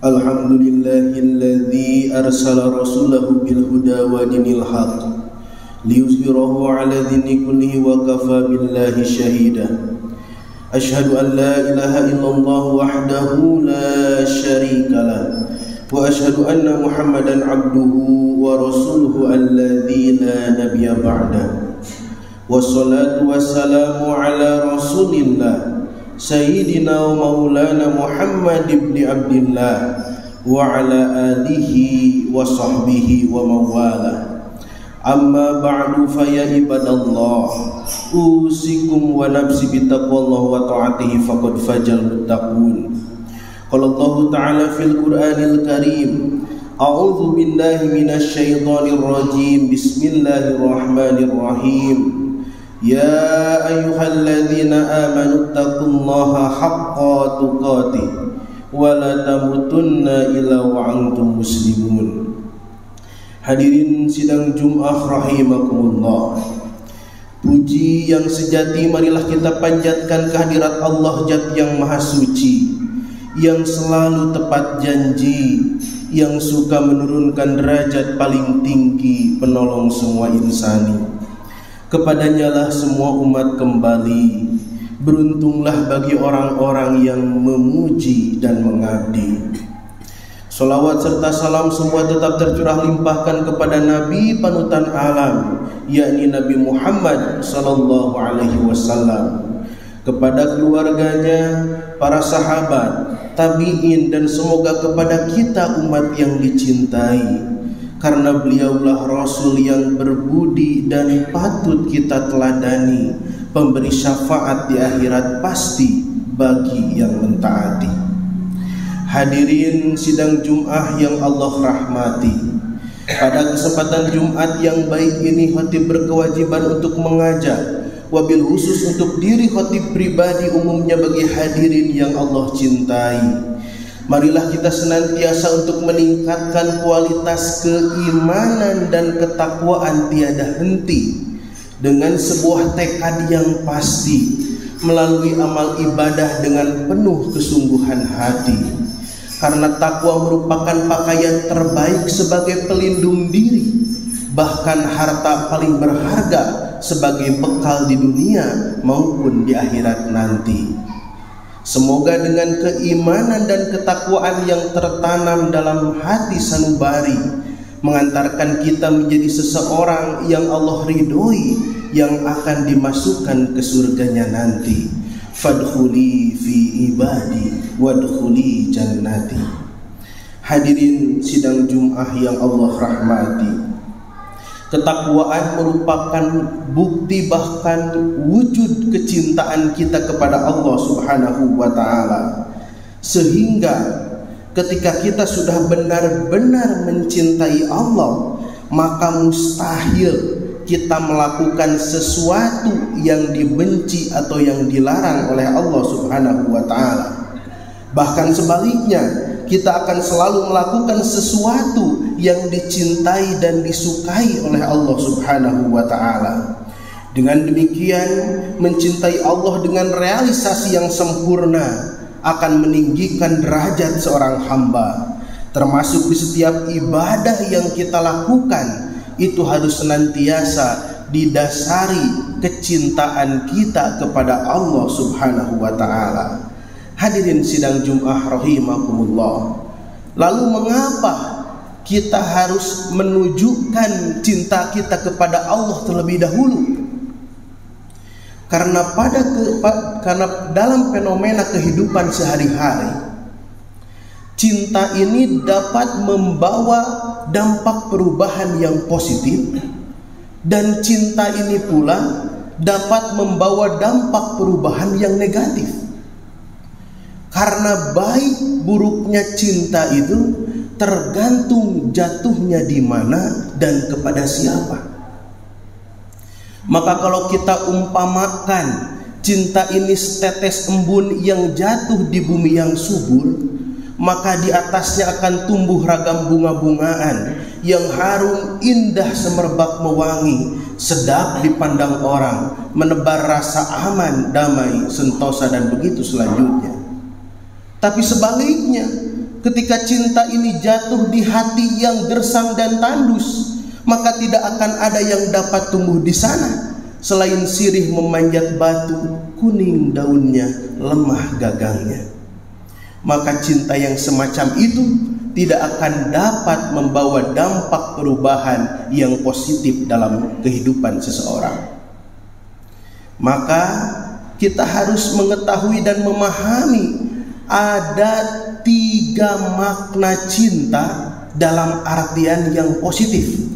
Alhamdulillahilladzi arsala rasulahu bil huda wa dinil haq liyuzhirahu ala dini kullihi wa kafa billahi shahida. Ashhadu an la ilaha illallah wahdahu la syarika lah wa ashhadu anna Muhammadan abduhu wa rasuluhu alladzi la nabiyya ba'da. Wassalatu wassalamu ala rasulillah Sayyidina wa maulana Muhammad ibn Abdillah wa ala alihi wa sahbihi wa mawala. Amma ba'du fa ya ibadallah, usikum wa nafsi bitaqwallah wa ta'atihi faqad fajal muttaqun. Qala Allah ta'ala fil Qur'anil Karim, a'udzu billahi minasy syaithanir rajim. Bismillahirrahmanirrahim. Ya ayyuhalladzina amanu taqullaha haqqa tuqatih wa la tamutunna illa wa antum muslimun. Hadirin sidang Jumat rahimakumullah. Puji yang sejati marilah kita panjatkan kehadirat Allah Zat yang Maha Suci, yang selalu tepat janji, yang suka menurunkan derajat paling tinggi, penolong semua insani. Kepadanya lah semua umat kembali. Beruntunglah bagi orang-orang yang memuji dan mengabdi. Salawat serta salam semua tetap tercurah limpahkan kepada Nabi panutan alam, yakni Nabi Muhammad sallallahu alaihi wasallam, kepada keluarganya, para sahabat, tabi'in, dan semoga kepada kita umat yang dicintai. Karena beliaulah Rasul yang berbudi dan patut kita teladani, pemberi syafaat di akhirat pasti bagi yang mentaati. Hadirin sidang Jum'ah yang Allah rahmati, pada kesempatan Jumat yang baik ini khatib berkewajiban untuk mengajak, wabil khusus untuk diri khatib pribadi, umumnya bagi hadirin yang Allah cintai. Marilah kita senantiasa untuk meningkatkan kualitas keimanan dan ketakwaan tiada henti dengan sebuah tekad yang pasti, melalui amal ibadah dengan penuh kesungguhan hati. Karena takwa merupakan pakaian terbaik sebagai pelindung diri, bahkan harta paling berharga sebagai bekal di dunia maupun di akhirat nanti. Semoga dengan keimanan dan ketakwaan yang tertanam dalam hati sanubari mengantarkan kita menjadi seseorang yang Allah ridhoi, yang akan dimasukkan ke surganya nanti. Fadkhuli fi ibadi wadkhuli jannati. Hadirin sidang Jum'ah yang Allah rahmati, ketakwaan merupakan bukti bahkan wujud kecintaan kita kepada Allah Subhanahu wa ta'ala. Sehingga ketika kita sudah benar-benar mencintai Allah, maka mustahil kita melakukan sesuatu yang dibenci atau yang dilarang oleh Allah Subhanahu wa ta'ala. Bahkan sebaliknya, kita akan selalu melakukan sesuatu yang dicintai dan disukai oleh Allah Subhanahu wa ta'ala. Dengan demikian, mencintai Allah dengan realisasi yang sempurna akan meninggikan derajat seorang hamba. Termasuk di setiap ibadah yang kita lakukan, itu harus senantiasa didasari kecintaan kita kepada Allah Subhanahu wa ta'ala. Hadirin sidang Jum'ah rahimakumullah. Lalu mengapa kita harus menunjukkan cinta kita kepada Allah terlebih dahulu? Karena dalam fenomena kehidupan sehari-hari, cinta ini dapat membawa dampak perubahan yang positif, dan cinta ini pula dapat membawa dampak perubahan yang negatif. Karena baik buruknya cinta itu tergantung jatuhnya di mana dan kepada siapa. Maka kalau kita umpamakan cinta ini setetes embun yang jatuh di bumi yang subur, maka di atasnya akan tumbuh ragam bunga-bungaan yang harum, indah, semerbak, mewangi, sedap dipandang orang, menebar rasa aman, damai, sentosa, dan begitu selanjutnya. Tapi sebaliknya, ketika cinta ini jatuh di hati yang gersang dan tandus, maka tidak akan ada yang dapat tumbuh di sana selain sirih memanjat batu, kuning daunnya, lemah gagangnya. Maka cinta yang semacam itu tidak akan dapat membawa dampak perubahan yang positif dalam kehidupan seseorang. Maka kita harus mengetahui dan memahami ada 3 makna cinta dalam artian yang positif.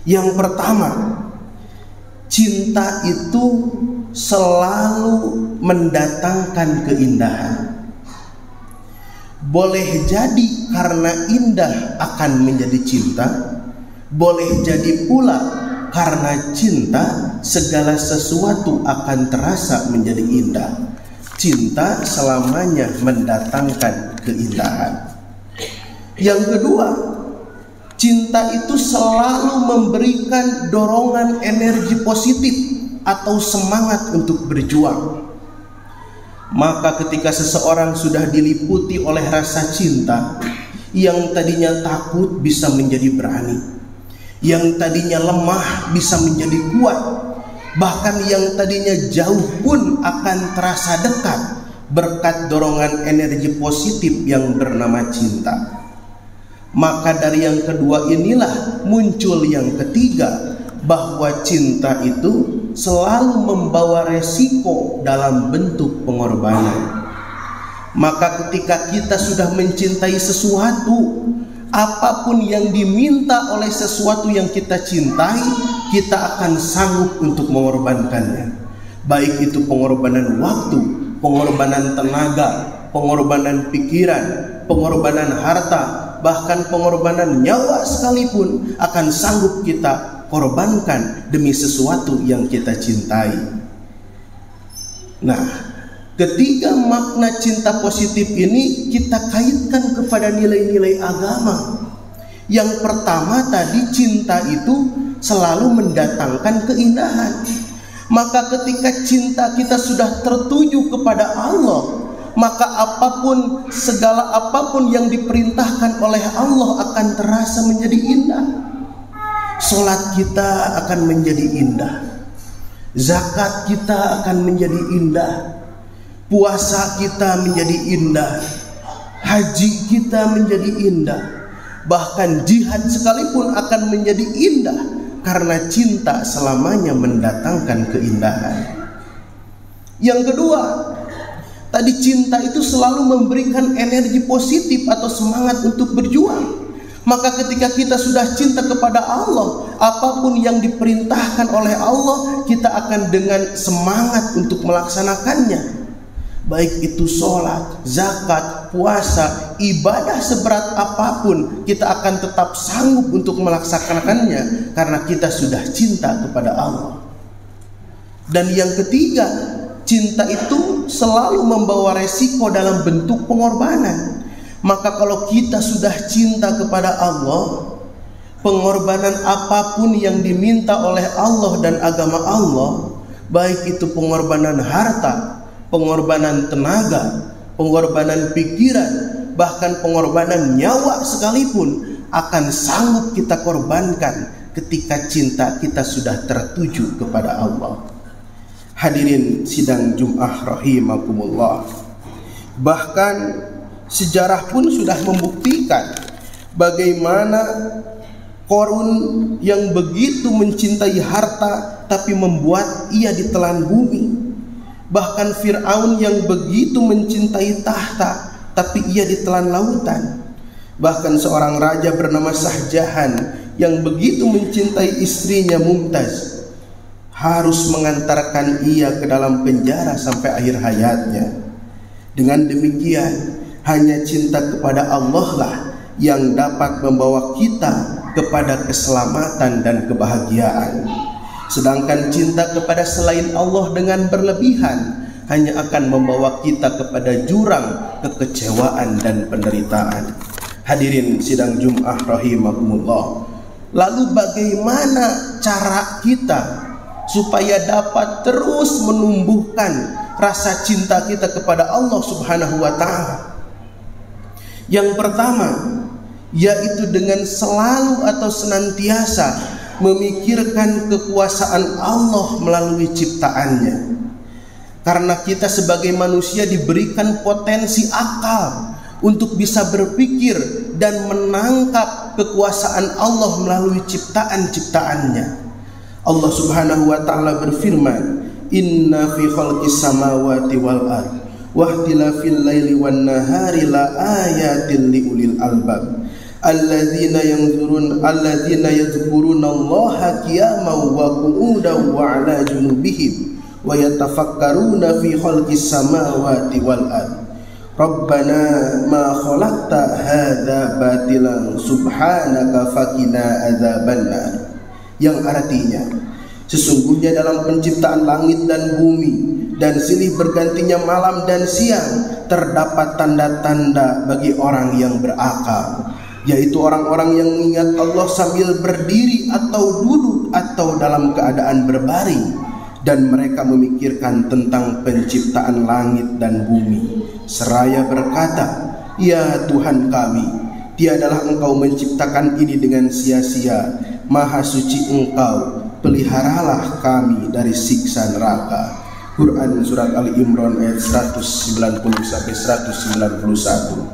Yang pertama, cinta itu selalu mendatangkan keindahan. Boleh jadi karena indah akan menjadi cinta, boleh jadi pula karena cinta segala sesuatu akan terasa menjadi indah. Cinta selamanya mendatangkan keindahan. Yang kedua, cinta itu selalu memberikan dorongan energi positif atau semangat untuk berjuang. Maka ketika seseorang sudah diliputi oleh rasa cinta, yang tadinya takut bisa menjadi berani, yang tadinya lemah bisa menjadi kuat, bahkan yang tadinya jauh pun akan terasa dekat berkat dorongan energi positif yang bernama cinta. Maka dari yang kedua inilah muncul yang ketiga, bahwa cinta itu selalu membawa resiko dalam bentuk pengorbanan. Maka ketika kita sudah mencintai sesuatu, apapun yang diminta oleh sesuatu yang kita cintai, kita akan sanggup untuk mengorbankannya. Baik itu pengorbanan waktu, pengorbanan tenaga, pengorbanan pikiran, pengorbanan harta, bahkan pengorbanan nyawa sekalipun akan sanggup kita korbankan demi sesuatu yang kita cintai. Nah, ketiga makna cinta positif ini kita kaitkan kepada nilai-nilai agama. Yang pertama tadi, cinta itu selalu mendatangkan keindahan. Maka ketika cinta kita sudah tertuju kepada Allah, maka segala apapun yang diperintahkan oleh Allah akan terasa menjadi indah. Salat kita akan menjadi indah, zakat kita akan menjadi indah, puasa kita menjadi indah, haji kita menjadi indah, bahkan jihad sekalipun akan menjadi indah, karena cinta selamanya mendatangkan keindahan. Yang kedua, tadi cinta itu selalu memberikan energi positif atau semangat untuk berjuang. Maka ketika kita sudah cinta kepada Allah, apapun yang diperintahkan oleh Allah, kita akan dengan semangat untuk melaksanakannya. Baik itu sholat, zakat, puasa, ibadah seberat apapun, kita akan tetap sanggup untuk melaksanakannya karena kita sudah cinta kepada Allah. Dan yang ketiga, cinta itu selalu membawa resiko dalam bentuk pengorbanan. Maka kalau kita sudah cinta kepada Allah, pengorbanan apapun yang diminta oleh Allah dan agama Allah, baik itu pengorbanan harta, pengorbanan tenaga, pengorbanan pikiran, bahkan pengorbanan nyawa sekalipun, akan sanggup kita korbankan ketika cinta kita sudah tertuju kepada Allah. Hadirin sidang Jum'ah rahimakumullah. Bahkan sejarah pun sudah membuktikan bagaimana Qarun yang begitu mencintai harta tapi membuat ia ditelan bumi. Bahkan Fir'aun yang begitu mencintai tahta tapi ia ditelan lautan. Bahkan seorang raja bernama Shahjahan yang begitu mencintai istrinya Mumtaz harus mengantarkan ia ke dalam penjara sampai akhir hayatnya. Dengan demikian, hanya cinta kepada Allah lah yang dapat membawa kita kepada keselamatan dan kebahagiaan. Sedangkan cinta kepada selain Allah dengan berlebihan hanya akan membawa kita kepada jurang kekecewaan dan penderitaan. Hadirin sidang Jum'ah rahimakumullah. Lalu bagaimana cara kita supaya dapat terus menumbuhkan rasa cinta kita kepada Allah Subhanahu wa ta'ala? Yang pertama, yaitu dengan selalu atau senantiasa memikirkan kekuasaan Allah melalui ciptaannya. Karena kita sebagai manusia diberikan potensi akal untuk bisa berpikir dan menangkap kekuasaan Allah melalui ciptaan-ciptaannya. Allah Subhanahu wa ta'ala berfirman, "Inna fi khalqis samawati wal ardh wa ikhtilafil laili wan nahari la ayatin liulil albab alladzina yadhkuruna Allaha qiyaman wa qu'udan wa 'ala junubihim wa yatafakkaruna fi khalqis samawati wal ardh Rabbana ma khalaqta hadza batilan subhanaka faqina adzabannar." Yang artinya, sesungguhnya dalam penciptaan langit dan bumi dan silih bergantinya malam dan siang terdapat tanda-tanda bagi orang yang berakal, yaitu orang-orang yang mengingat Allah sambil berdiri atau duduk atau dalam keadaan berbaring, dan mereka memikirkan tentang penciptaan langit dan bumi seraya berkata, "Ya Tuhan kami, tiadalah Engkau menciptakan ini dengan sia-sia. Maha suci Engkau, peliharalah kami dari siksa neraka." Quran surat Ali Imran ayat 190-191.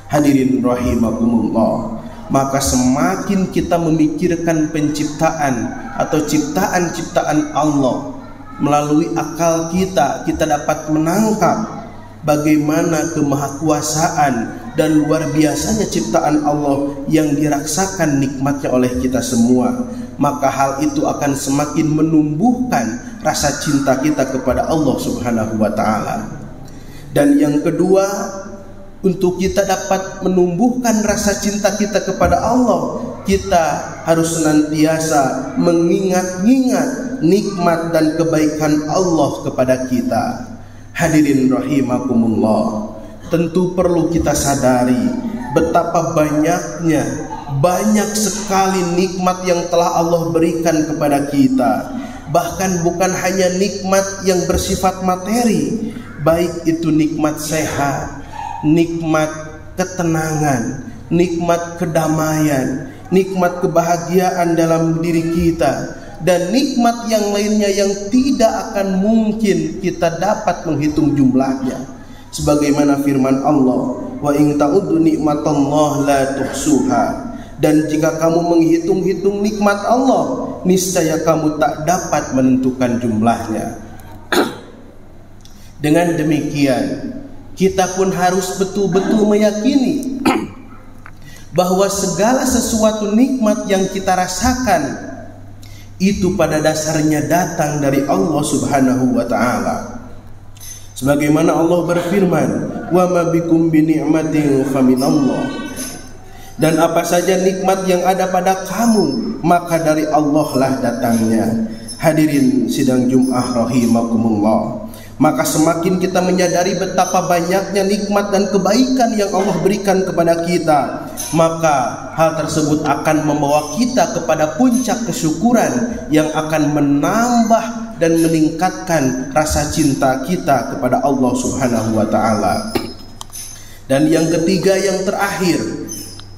Hadirin rahimakumullah, maka semakin kita memikirkan penciptaan atau ciptaan-ciptaan Allah melalui akal kita dapat menangkap bagaimana kemahakuasaan dan luar biasanya ciptaan Allah yang dirasakan nikmatnya oleh kita semua. Maka hal itu akan semakin menumbuhkan rasa cinta kita kepada Allah Subhanahu wa ta'ala. Dan yang kedua, untuk kita dapat menumbuhkan rasa cinta kita kepada Allah, kita harus senantiasa mengingat-ingat nikmat dan kebaikan Allah kepada kita. Hadirin rahimakumullah, tentu perlu kita sadari betapa banyak sekali nikmat yang telah Allah berikan kepada kita. Bahkan bukan hanya nikmat yang bersifat materi, baik itu nikmat sehat, nikmat ketenangan, nikmat kedamaian, nikmat kebahagiaan dalam diri kita, dan nikmat yang lainnya yang tidak akan mungkin kita dapat menghitung jumlahnya. Sebagaimana firman Allah, "Wa in ta'uddu nikmatallahi la tuhsuha." Dan jika kamu menghitung-hitung nikmat Allah, niscaya kamu tak dapat menentukan jumlahnya. Dengan demikian, kita pun harus betul-betul meyakini bahwa segala sesuatu nikmat yang kita rasakan itu pada dasarnya datang dari Allah Subhanahu wa ta'ala. Sebagaimana Allah berfirman, "Wa ma bikum bi ni'matin faminallah." Dan apa saja nikmat yang ada pada kamu, maka dari Allah lah datangnya. Hadirin sidang Jum'ah rahimakumullah, maka semakin kita menyadari betapa banyaknya nikmat dan kebaikan yang Allah berikan kepada kita, maka hal tersebut akan membawa kita kepada puncak kesyukuran yang akan menambah dan meningkatkan rasa cinta kita kepada Allah Subhanahu wa ta'ala. Dan yang ketiga, yang terakhir,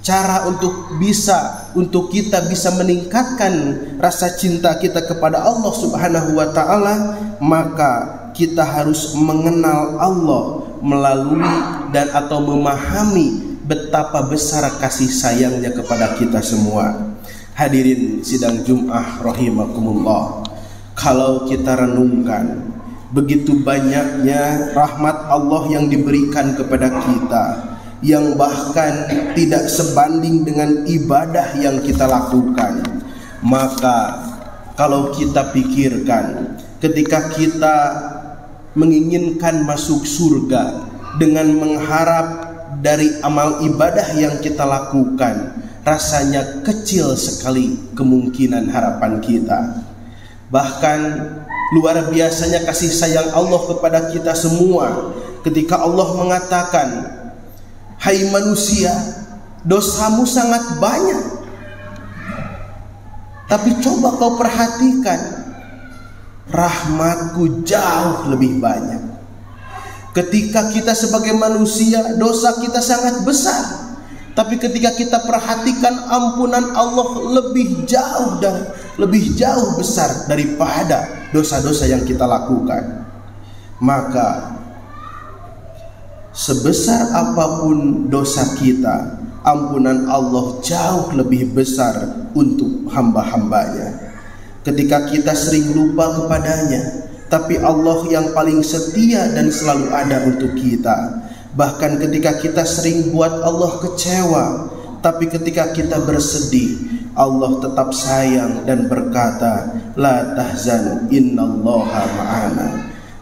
cara untuk kita bisa meningkatkan rasa cinta kita kepada Allah Subhanahu wa ta'ala, maka kita harus mengenal Allah melalui dan atau memahami betapa besar kasih sayangnya kepada kita semua. Hadirin sidang Jum'ah rahimakumullah, kalau kita renungkan begitu banyaknya rahmat Allah yang diberikan kepada kita, yang bahkan tidak sebanding dengan ibadah yang kita lakukan, maka kalau kita pikirkan ketika kita menginginkan masuk surga dengan mengharap dari amal ibadah yang kita lakukan, rasanya kecil sekali kemungkinan harapan kita. Bahkan luar biasanya kasih sayang Allah kepada kita semua ketika Allah mengatakan, "Hai manusia, dosamu sangat banyak, tapi coba kau perhatikan, rahmatku jauh lebih banyak." Ketika kita sebagai manusia, dosa kita sangat besar. Tapi ketika kita perhatikan, ampunan Allah lebih jauh besar daripada dosa-dosa yang kita lakukan. Maka sebesar apapun dosa kita, ampunan Allah jauh lebih besar untuk hamba-hambanya. Ketika kita sering lupa kepadanya, tapi Allah yang paling setia dan selalu ada untuk kita. Bahkan ketika kita sering buat Allah kecewa, tapi ketika kita bersedih, Allah tetap sayang dan berkata, la tahzan innallaha ma'ana.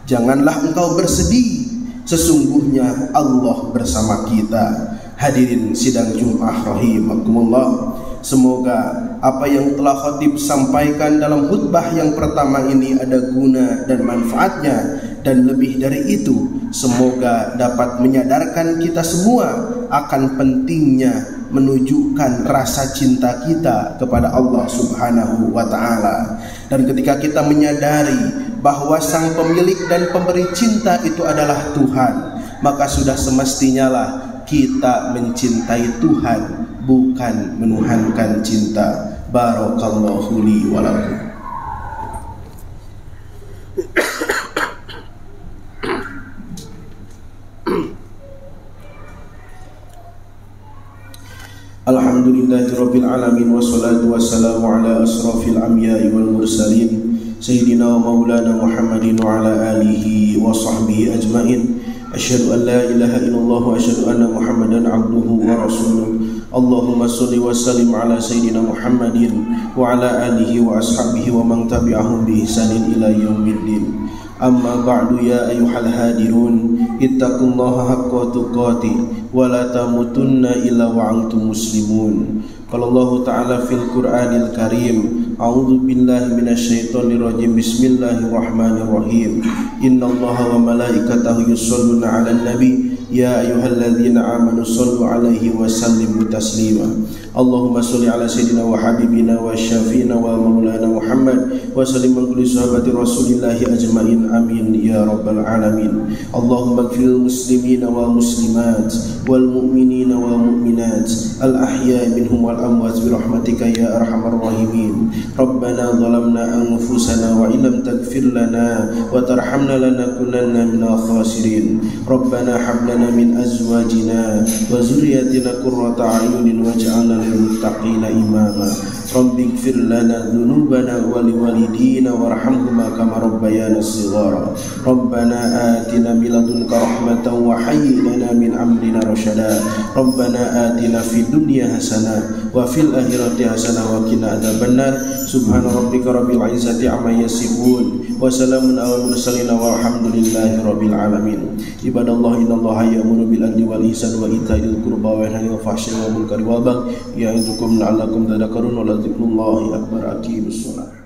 Janganlah engkau bersedih, sesungguhnya Allah bersama kita. Hadirin sidang Jumat rahimakumullah. Semoga apa yang telah khatib sampaikan dalam khutbah yang pertama ini ada guna dan manfaatnya, dan lebih dari itu, semoga dapat menyadarkan kita semua akan pentingnya menunjukkan rasa cinta kita kepada Allah Subhanahu wa ta'ala. Dan ketika kita menyadari bahwa sang pemilik dan pemberi cinta itu adalah Tuhan, maka sudah semestinya lah kita mencintai Tuhan, bukan menuhankan cinta. Barakallahu li wa lakum. Alhamdulillahirabbil alamin, wassalatu wassalamu ala asrafil anbiya'i wal mursalin sayyidina wa maulana Muhammadin wa ala alihi wa sahbihi ajmain. Asyhadu an la ilaha illallah wa asyhadu anna Muhammadan abduhu wa rasuluh. Allahumma sholli wa sallim ala sayyidina Muhammadin wa ala alihi wa ashabihi wa man tabi'ahum bi ihsanin ila yaumiddin. Amma ba'du, ya ayyuhal hadirun, ittaqullaha haqqa tuqatih wa la tamutunna illa wa antum muslimun. Qala Allah ta'ala fil Qur'anil Karim, a'udzu billahi minasyaitonir rajim, bismillahirrahmanirrahim. Innallaha wa malaikatahu yusholluna 'alan nabi, ya ayyuhalladzina amanu shollu 'alaihi wa sallimu taslima. Allahumma sholli ala sayyidina wa habibina wa syafiina wa maulana Muhammad wa sallim an kulli sahabati rasulillahi ajmain, amin ya rabbal alamin. Allahumma ighfiril muslimina wal muslimat wal mu'minina wal mu'minat al ahya'i minhum wal amwat bi rahmatika ya arhamar rahimin. Rabbana zalamna anfusana wa illam taghfir lana wa tarhamna lanakunanna minal khasirin. Rabbana hab lana min azwajina wa zurriyyatina qurrata a'yunin waj'alna lil muttaqina imama. Rabbi ighfir lana dhunubana wa liwalidina warhamhuma kama rabbayana shighara. Rabbana atina min ladunka rahmatan wa hayyi lana min amrina rasyada. Rabbana atina fid dunya hasanah wa fil akhirati hasanah wa qina adzabannar. Subhana rabbika rabbil izzati amma yasifun wa salamun alal mursalin walhamdulillahi rabbil alamin. Ibadallah, innallaha ya'muru bil adli wal ihsani wa ita'il qurba wa yanha 'anil fahsya'i wal munkari wal baghi ya'idukum la'allakum tadhakkarun. Wa la dzikrullahi akbar. Aqimus shalah.